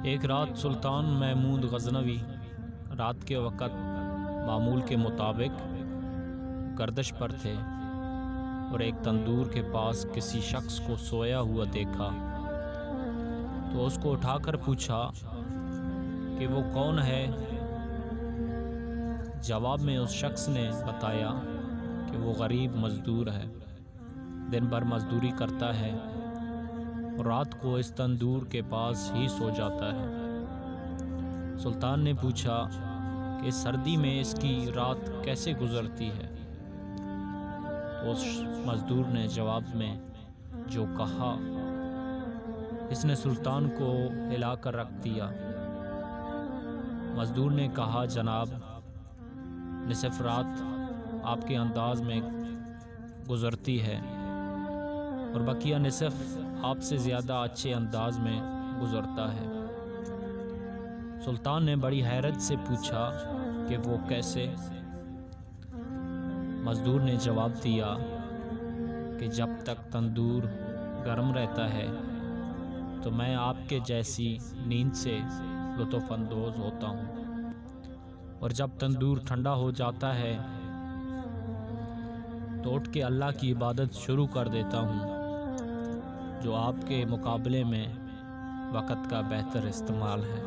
ایک رات سلطان محمود غزنوی رات کے وقت معمول کے مطابق گردش پر تھے اور ایک تندور کے پاس کسی شخص کو سویا ہوا دیکھا تو اس کو اٹھا کر پوچھا کہ وہ کون ہے۔ جواب میں اس شخص نے بتایا کہ وہ غریب مزدور ہے، دن بھر مزدوری کرتا ہے اور رات کو اس تندور کے پاس ہی سو جاتا ہے۔ سلطان نے پوچھا کہ سردی میں اس کی رات کیسے گزرتی ہے؟ تو اس مزدور نے جواب میں جو کہا اس نے سلطان کو ہلا کر رکھ دیا۔ مزدور نے کہا جناب، نصف رات آپ کے انداز میں گزرتی ہے اور بقیہ نصف آپ سے زیادہ اچھے انداز میں گزرتا ہے۔ سلطان نے بڑی حیرت سے پوچھا کہ وہ کیسے؟ مزدور نے جواب دیا کہ جب تک تندور گرم رہتا ہے تو میں آپ کے جیسی نیند سے لطف اندوز ہوتا ہوں، اور جب تندور ٹھنڈا ہو جاتا ہے تو اٹھ کے اللہ کی عبادت شروع کر دیتا ہوں، جو آپ کے مقابلے میں وقت کا بہتر استعمال ہے۔